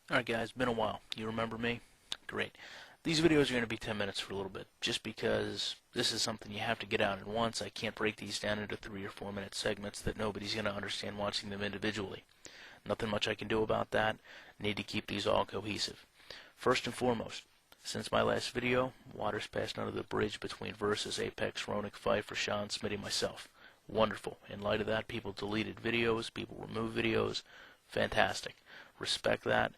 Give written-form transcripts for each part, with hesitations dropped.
Alright guys, been a while. You remember me? Great. These videos are going to be 10 minutes for a little bit, just because this is something you have to get out at once. I can't break these down into 3 or 4 minute segments that nobody's going to understand watching them individually. Nothing much I can do about that. Need to keep these all cohesive. First and foremost, since my last video, water's passed under the bridge between Versus, Apex, Ronick, Fife, Rashawn, Smitty, myself. Wonderful. In light of that, people deleted videos, people removed videos. Fantastic. Respect that.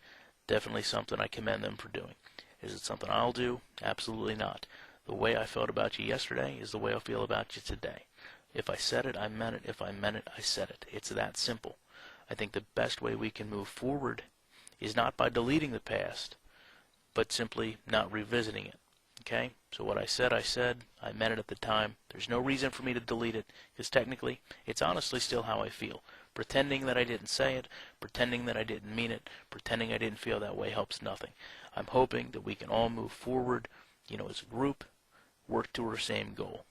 Definitely something I commend them for doing. Is it something I'll do? Absolutely not. The way I felt about you yesterday is the way I'll feel about you today. If I said it, I meant it. If I meant it, I said it. It's that simple. I think the best way we can move forward is not by deleting the past, but simply not revisiting it. Okay? So what I said, I meant it at the time. There's no reason for me to delete it, because technically, it's honestly still how I feel. Pretending that I didn't say it, pretending that I didn't mean it, pretending I didn't feel that way helps nothing. I'm hoping that we can all move forward, as a group, work toward our same goal.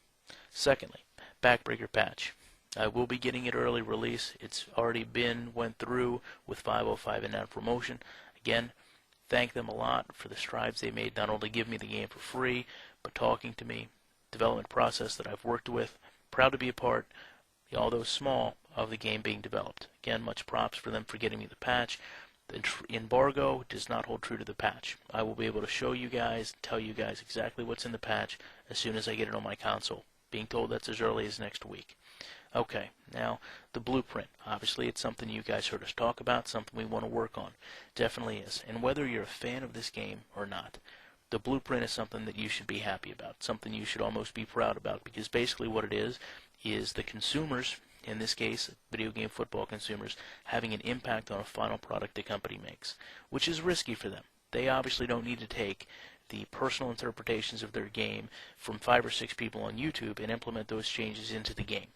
Secondly, Backbreaker patch. I will be getting it early release. It's already went through with 505 and now promotion. Again, thank them a lot for the strides they made, not only give me the game for free, but talking to me, development process that I've worked with. Proud to be a part, although small, of the game being developed. Again, much props for them for getting me the patch. The embargo does not hold true to the patch. I will be able to show you guys, tell you guys exactly what's in the patch as soon as I get it on my console. Being told that's as early as next week. Okay, now the blueprint. Obviously it's something you guys heard us talk about, something we want to work on. Definitely is. And whether you're a fan of this game or not, the blueprint is something that you should be happy about, something you should almost be proud about, because basically what it is the consumers, in this case video game football consumers, having an impact on a final product the company makes, which is risky for them. They obviously don't need to take the personal interpretations of their game from 5 or 6 people on YouTube and implement those changes into the game.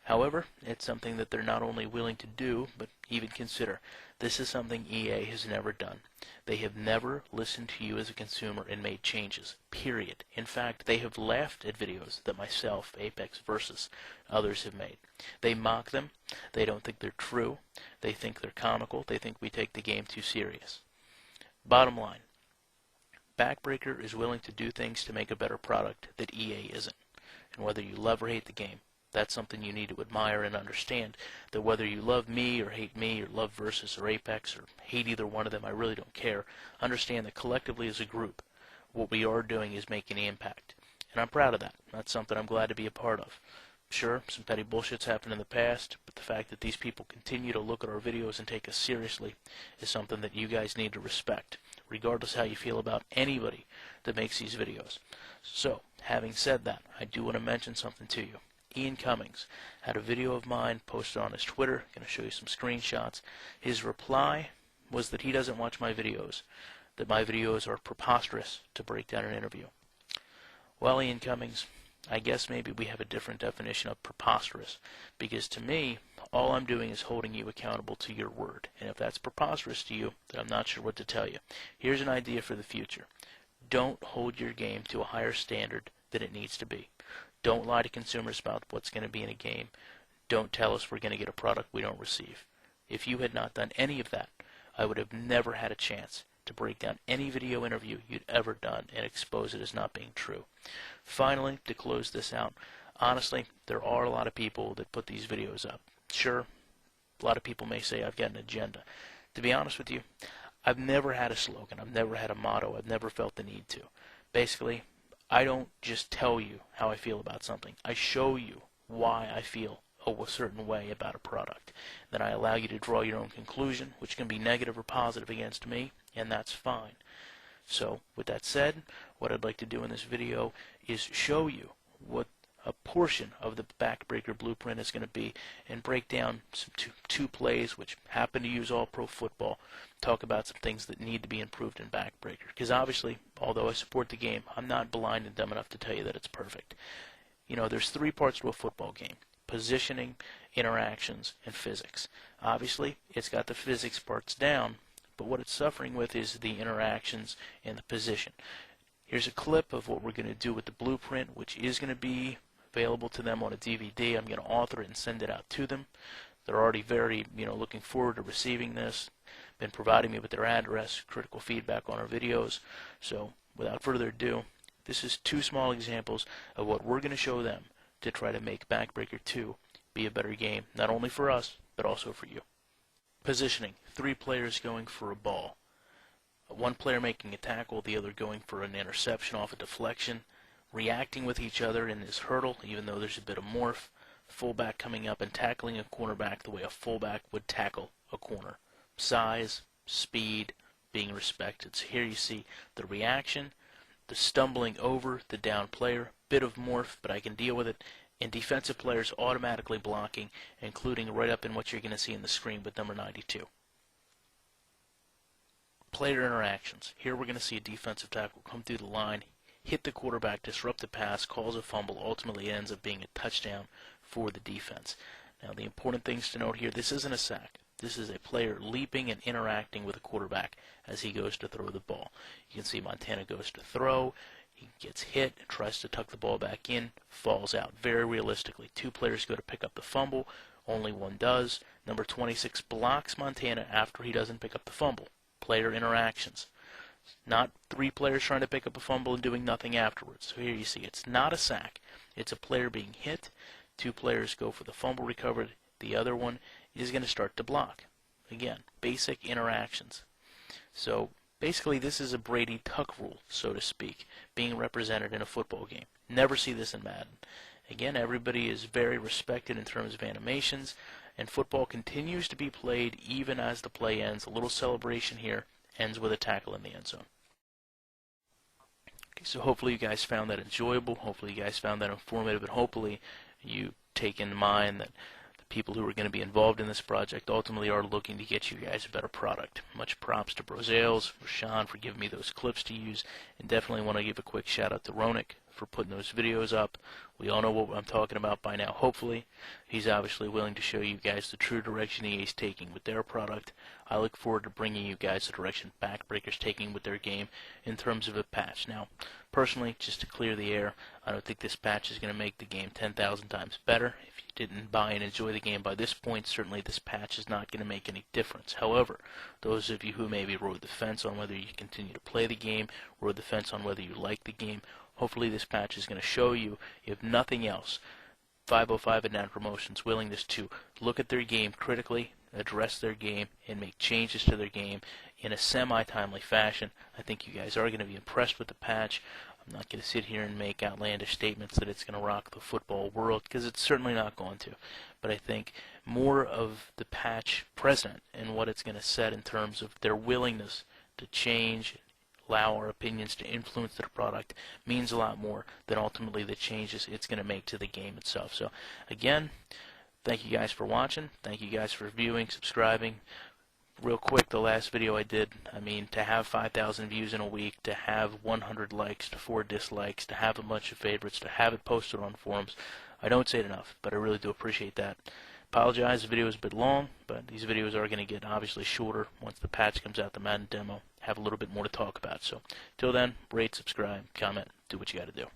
However, it's something that they're not only willing to do, but even consider. This is something EA has never done. They have never listened to you as a consumer and made changes, period. In fact, they have laughed at videos that myself, Apex Versus, others have made. They mock them. They don't think they're true. They think they're comical. They think we take the game too serious. Bottom line, Backbreaker is willing to do things to make a better product that EA isn't. And whether you love or hate the game, that's something you need to admire and understand. That whether you love me or love Versus or Apex or hate either one of them, I really don't care. Understand that collectively as a group, what we are doing is making an impact. And I'm proud of that. That's something I'm glad to be a part of. Sure, some petty bullshit's happened in the past, but the fact that these people continue to look at our videos and take us seriously is something that you guys need to respect, regardless how you feel about anybody that makes these videos. So, having said that, I do want to mention something to you. Ian Cummings had a video of mine posted on his Twitter. I'm going to show you some screenshots. His reply was that he doesn't watch my videos, that my videos are preposterous to break down an interview. Well, Ian Cummings, I guess maybe we have a different definition of preposterous, because to me, all I'm doing is holding you accountable to your word. And if that's preposterous to you, then I'm not sure what to tell you. Here's an idea for the future. Don't hold your game to a higher standard than it needs to be. Don't lie to consumers about what's going to be in a game. Don't tell us we're going to get a product we don't receive. If you had not done any of that, I would have never had a chance to break down any video interview you'd ever done and expose it as not being true. Finally, to close this out, honestly, there are a lot of people that put these videos up. Sure, a lot of people may say I've got an agenda. To be honest with you, I've never had a slogan. I've never had a motto. I've never felt the need to. Basically, I don't just tell you how I feel about something. I show you why I feel a certain way about a product. Then I allow you to draw your own conclusion, which can be negative or positive against me, and that's fine. So, with that said, what I'd like to do in this video is show you what a portion of the Backbreaker blueprint is going to be, and break down some two plays which happen to use All-Pro football, talk about some things that need to be improved in Backbreaker. Because obviously, although I support the game, I'm not blind and dumb enough to tell you that it's perfect. There's 3 parts to a football game: positioning, interactions, and physics. Obviously, it's got the physics parts down, but what it's suffering with is the interactions and the position. Here's a clip of what we're going to do with the blueprint, which is going to be available to them on a DVD. I'm going to author it and send it out to them. They're already very, looking forward to receiving this, been providing me with their address, critical feedback on our videos. So without further ado, this is 2 small examples of what we're going to show them to try to make Backbreaker 2 be a better game, not only for us, but also for you. Positioning, 3 players going for a ball. 1 player making a tackle, the other going for an interception off a deflection, reacting with each other in this hurdle, even though there's a bit of morph, fullback coming up and tackling a cornerback the way a fullback would tackle a corner. Size, speed, being respected. So here you see the reaction, the stumbling over the down player, bit of morph, but I can deal with it, and defensive players automatically blocking, including right up in what you're going to see in the screen with number 92. Player interactions. Here we're going to see a defensive tackle come through the line, hit the quarterback, disrupt the pass, cause a fumble, ultimately ends up being a touchdown for the defense. Now the important things to note here, this isn't a sack. This is a player leaping and interacting with a quarterback as he goes to throw the ball. You can see Montana goes to throw, he gets hit, tries to tuck the ball back in, falls out. Very realistically, 2 players go to pick up the fumble, only 1 does. Number 26 blocks Montana after he doesn't pick up the fumble. Player interactions. Not 3 players trying to pick up a fumble and doing nothing afterwards. So here you see it's not a sack. It's a player being hit. 2 players go for the fumble recovered. The other one is going to start to block. Again, basic interactions. So basically this is a Brady tuck rule, so to speak, being represented in a football game. Never see this in Madden. Again, everybody is very respected in terms of animations, and football continues to be played even as the play ends. A little celebration here ends with a tackle in the end zone. Okay, so hopefully you guys found that enjoyable, hopefully you guys found that informative, and hopefully you take in mind that the people who are going to be involved in this project ultimately are looking to get you guys a better product. Much props to Brozales, Rashawn for giving me those clips to use, and definitely want to give a quick shout out to Ronik for putting those videos up. We all know what I'm talking about by now, hopefully. He's obviously willing to show you guys the true direction EA's taking with their product. I look forward to bringing you guys the direction Backbreaker's taking with their game in terms of a patch. Now, personally, just to clear the air, I don't think this patch is going to make the game 10,000 times better. If you didn't buy and enjoy the game by this point, certainly this patch is not going to make any difference. However, those of you who maybe rode the fence on whether you continue to play the game, rode the fence on whether you like the game, hopefully this patch is going to show you, if nothing else, 505 and Down Promotions' willingness to look at their game critically, address their game, and make changes to their game in a semi-timely fashion. I think you guys are going to be impressed with the patch. I'm not going to sit here and make outlandish statements that it's going to rock the football world, because it's certainly not going to. But I think more of the patch present and what it's going to set in terms of their willingness to change, allow our opinions to influence their product, means a lot more than ultimately the changes it's going to make to the game itself. So again, thank you guys for watching. Thank you guys for viewing, subscribing. Real quick, the last video I did, to have 5,000 views in a week, to have 100 likes, to 4 dislikes, to have a bunch of favorites, to have it posted on forums, I don't say it enough, but I really do appreciate that. Apologize, the video is a bit long, but these videos are going to get obviously shorter once the patch comes out, the Madden demo. Have a little bit more to talk about. So, till then, rate, subscribe, comment, do what you got to do.